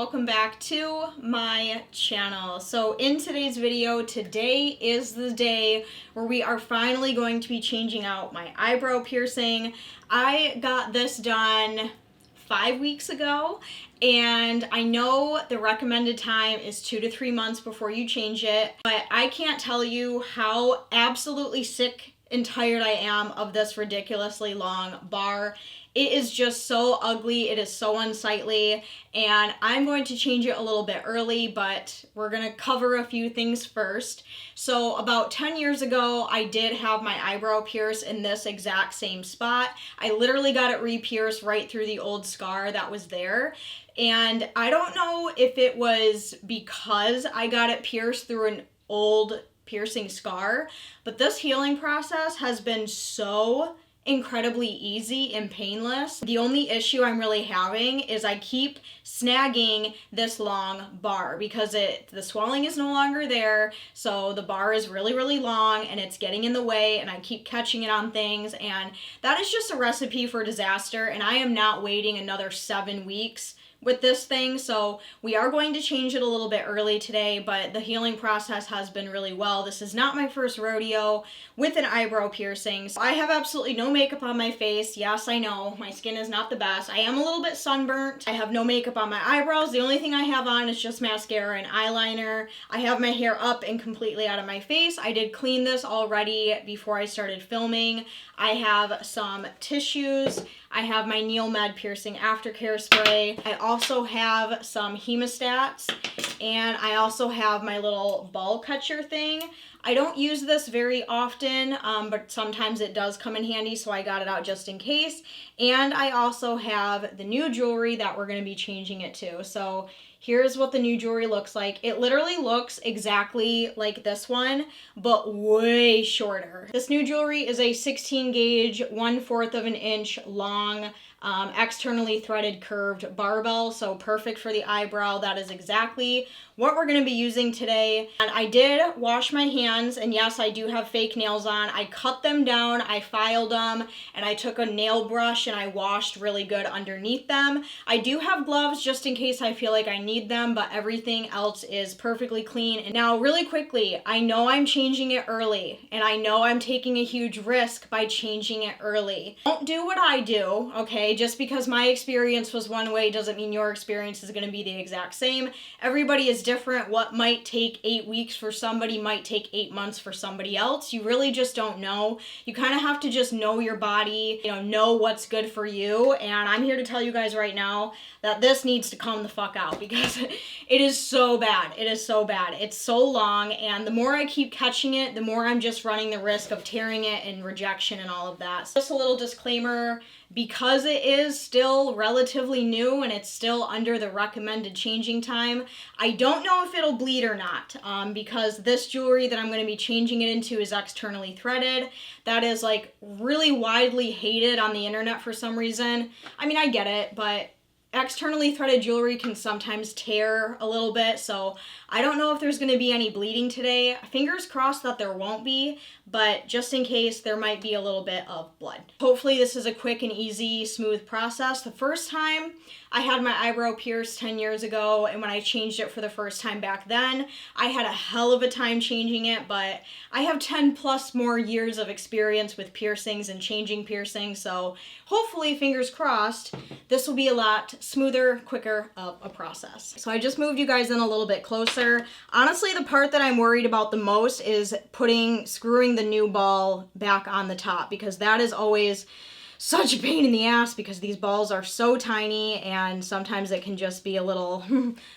welcome back to my channel. So in today's video, today is the day where we are finally going to be changing out my eyebrow piercing. I got this done 5 weeks ago, and I know the recommended time is 2 to 3 months before you change it, but I can't tell you how absolutely sick and tired I am of this ridiculously long bar. It is just so ugly, it is so unsightly, and I'm going to change it a little bit early, but we're gonna cover a few things first. So about 10 years ago, I did have my eyebrow pierced in this exact same spot. I literally got it re-pierced right through the old scar that was there. And I don't know if it was because I got it pierced through an old piercing scar, but this healing process has been so incredibly easy and painless. The only issue I'm really having is I keep snagging this long bar because the swelling is no longer there, so the bar is really long and it's getting in the way, and I keep catching it on things, and that is just a recipe for disaster, and I am not waiting another 7 weeks with this thing. So we are going to change it a little bit early today, but the healing process has been really well. This is not my first rodeo with an eyebrow piercing. So I have absolutely no makeup on my face. Yes, I know my skin is not the best. I am a little bit sunburnt. I have no makeup on my eyebrows. The only thing I have on is just mascara and eyeliner. I have my hair up and completely out of my face. I did clean this already before I started filming. I have some tissues. I have my Med piercing aftercare spray. I also have some hemostats, and I also have my little ball catcher thing. I don't use this very often, but sometimes it does come in handy, so I got it out just in case. And I also have the new jewelry that we're going to be changing it to. So here's what the new jewelry looks like. It literally looks exactly like this one, but way shorter. This new jewelry is a 16 gauge, 1/4 of an inch long, externally threaded curved barbell, so perfect for the eyebrow. That is exactly what we're gonna be using today. And I did wash my hands, and yes, I do have fake nails on. I cut them down, I filed them, and I took a nail brush and I washed really good underneath them. I do have gloves just in case I feel like I need them, but everything else is perfectly clean. And now really quickly, I know I'm changing it early, and I know I'm taking a huge risk by changing it early. Don't do what I do, okay? Just because my experience was one way doesn't mean your experience is gonna be the exact same. Everybody is different. What might take 8 weeks for somebody might take 8 months for somebody else. You really just don't know. You kind of have to just know your body, know what's good for you. And I'm here to tell you guys right now that this needs to come the fuck out because it is so bad. It is so bad. It's so long, and the more I keep catching it, the more I'm just running the risk of tearing it and rejection and all of that. So just a little disclaimer, because it is still relatively new and it's still under the recommended changing time, I don't know if it'll bleed or not, because this jewelry that I'm going to be changing it into is externally threaded. That is like really widely hated on the internet for some reason. I mean, I get it, but externally threaded jewelry can sometimes tear a little bit, so I don't know if there's going to be any bleeding today. Fingers crossed that there won't be, but just in case, there might be a little bit of blood. Hopefully this is a quick and easy, smooth process. The first time I had my eyebrow pierced 10 years ago, and when I changed it for the first time back then, I had a hell of a time changing it, but I have 10 plus more years of experience with piercings and changing piercings, so hopefully, fingers crossed, this will be a lot smoother, quicker of a process. So I just moved you guys in a little bit closer. Honestly, the part that I'm worried about the most is screwing the new ball back on the top, because that is always such a pain in the ass because these balls are so tiny and sometimes it can just be a little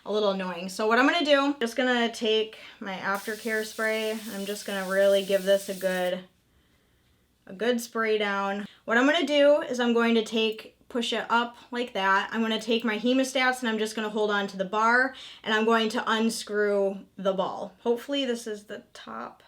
annoying. So what I'm gonna do, I'm just gonna take my aftercare spray. I'm just gonna really give this a good spray down. What I'm gonna do is I'm going to push it up like that. I'm going to take my hemostats and I'm just going to hold on to the bar, and I'm going to unscrew the ball. Hopefully this is the top.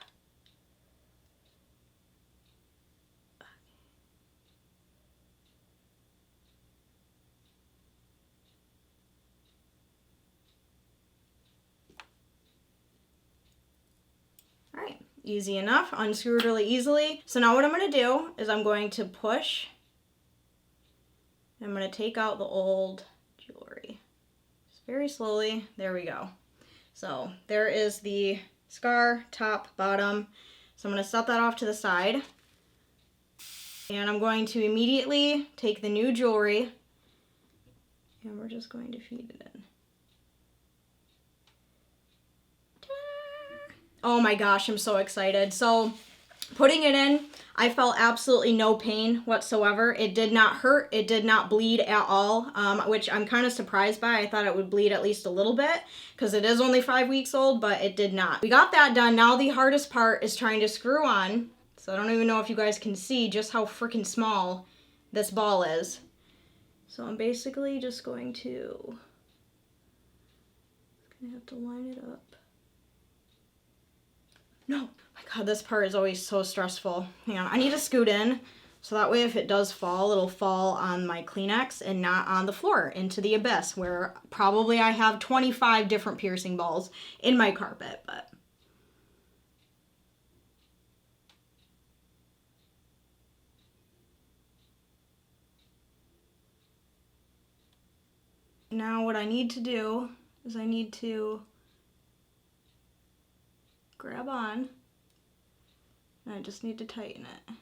All right, easy enough, unscrewed really easily. So now what I'm going to do is I'm going to push. I'm going to take out the old jewelry. very slowly. There we go. So there is the scar, top, bottom. So I'm going to set that off to the side. And I'm going to immediately take the new jewelry and we're just going to feed it in. Oh my gosh, I'm so excited. So putting it in, I felt absolutely no pain whatsoever. It did not hurt. It did not bleed at all, which I'm kind of surprised by. I thought it would bleed at least a little bit because it is only 5 weeks old, but it did not. We got that done. Now the hardest part is trying to screw on. So I don't even know if you guys can see just how freaking small this ball is. So I'm basically just going to have to line it up. No, my God, this part is always so stressful. Hang on, I need to scoot in so that way if it does fall, it'll fall on my Kleenex and not on the floor into the abyss where probably I have 25 different piercing balls in my carpet, but. Now what I need to do is I need to grab on and I just need to tighten it.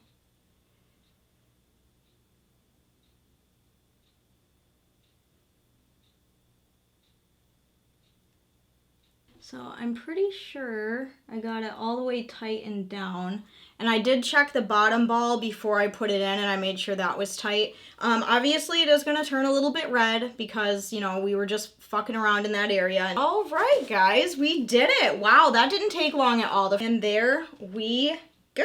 So I'm pretty sure I got it all the way tightened down. And I did check the bottom ball before I put it in and I made sure that was tight. Obviously it is gonna turn a little bit red because, you know, we were just fucking around in that area. All right, guys, we did it. Wow, that didn't take long at all. And there we go.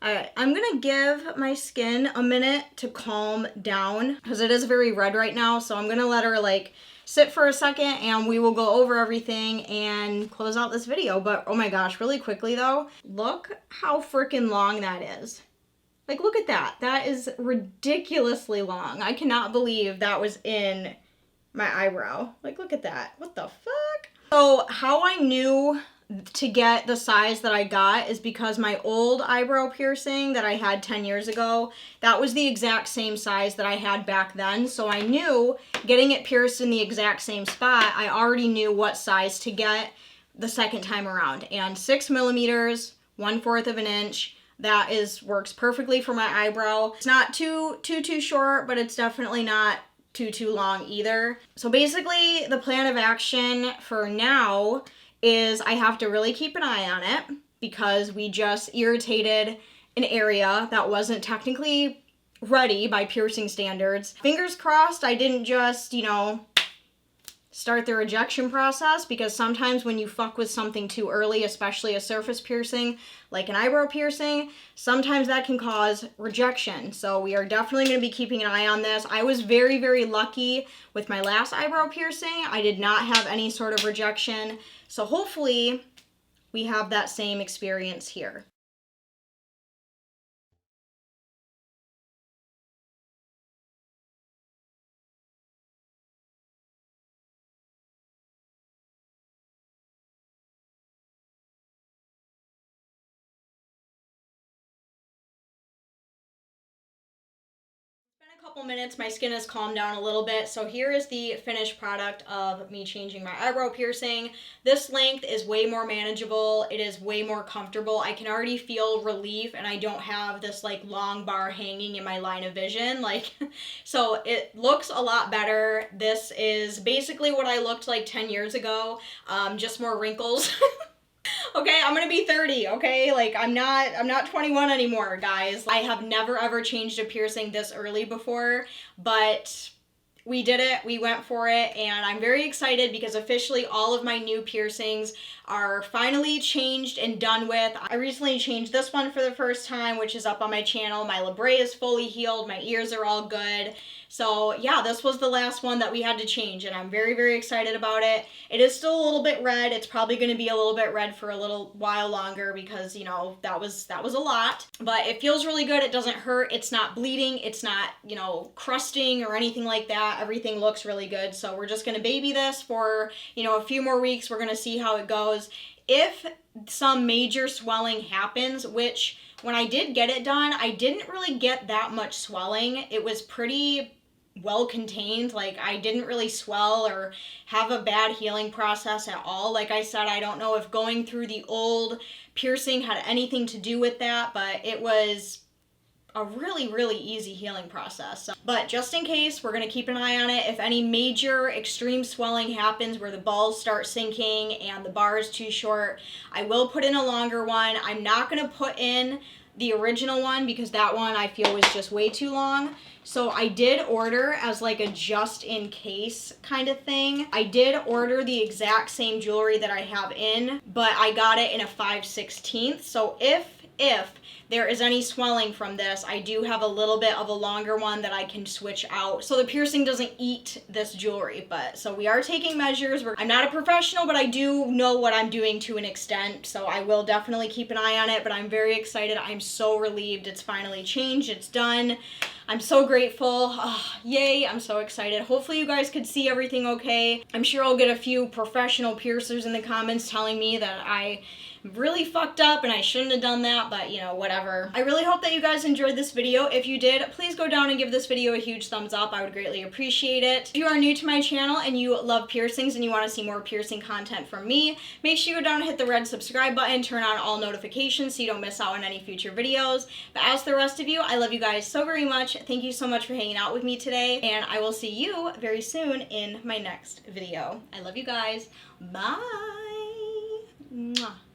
All right, I'm gonna give my skin a minute to calm down because it is very red right now. So I'm gonna let her like sit for a second and we will go over everything and close out this video. But oh my gosh, really quickly though, look how freaking long that is. Like, look at that. That is ridiculously long. I cannot believe that was in my eyebrow. Like, look at that. What the fuck? So how I knew to get the size that I got is because my old eyebrow piercing that I had 10 years ago, that was the exact same size that I had back then. So I knew getting it pierced in the exact same spot, I already knew what size to get the second time around. And 6 millimeters, 1/4 of an inch, that works perfectly for my eyebrow. It's not too short, but it's definitely not too long either. So basically the plan of action for now is I have to really keep an eye on it because we just irritated an area that wasn't technically ready by piercing standards. Fingers crossed I didn't just, you know, start the rejection process, because sometimes when you fuck with something too early, especially a surface piercing like an eyebrow piercing, sometimes that can cause rejection. So we are definitely going to be keeping an eye on this. I was very, very lucky with my last eyebrow piercing. I did not have any sort of rejection. So hopefully we have that same experience here. A couple minutes, my skin has calmed down a little bit. So here is the finished product of me changing my eyebrow piercing. This length is way more manageable. It is way more comfortable. I can already feel relief and I don't have this like long bar hanging in my line of vision. Like, so it looks a lot better. This is basically what I looked like 10 years ago, just more wrinkles. Okay, I'm gonna be 30, okay? Like, I'm not 21 anymore, guys. I have never ever changed a piercing this early before, but we did it, we went for it, and I'm very excited because officially all of my new piercings are finally changed and done with. I recently changed this one for the first time, which is up on my channel. My labret is fully healed, my ears are all good. So yeah, this was the last one that we had to change, and I'm very, very excited about it. It is still a little bit red. It's probably going to be a little bit red for a little while longer because, you know, that was a lot. But it feels really good. It doesn't hurt. It's not bleeding. It's not, you know, crusting or anything like that. Everything looks really good. So we're just going to baby this for, you know, a few more weeks. We're going to see how it goes. If some major swelling happens, which when I did get it done, I didn't really get that much swelling. It was pretty well contained. Like, I didn't really swell or have a bad healing process at all. Like I said, I don't know if going through the old piercing had anything to do with that, but it was a really, really easy healing process. But just in case, we're going to keep an eye on it. If any major extreme swelling happens where the balls start sinking and the bar is too short, I will put in a longer one. I'm not going to put in the original one because that one I feel was just way too long. So I did order as like a just in case kind of thing. I did order the exact same jewelry that I have in, but I got it in a 5/16. So if there is any swelling from this, I do have a little bit of a longer one that I can switch out so the piercing doesn't eat this jewelry. But so we are taking measures. I'm not a professional, but I do know what I'm doing to an extent, so I will definitely keep an eye on it. But I'm very excited. I'm so relieved it's finally changed. It's done. I'm so grateful. Oh, yay, I'm so excited. Hopefully you guys could see everything okay. I'm sure I'll get a few professional piercers in the comments telling me that I really fucked up and I shouldn't have done that, but you know, whatever. I really hope that you guys enjoyed this video. If you did, please go down and give this video a huge thumbs up. I would greatly appreciate it. If you are new to my channel and you love piercings and you want to see more piercing content from me, make sure you go down and hit the red subscribe button, turn on all notifications so you don't miss out on any future videos. But as for the rest of you, I love you guys so very much. Thank you so much for hanging out with me today, and I will see you very soon in my next video. I love you guys. Bye. Mwah.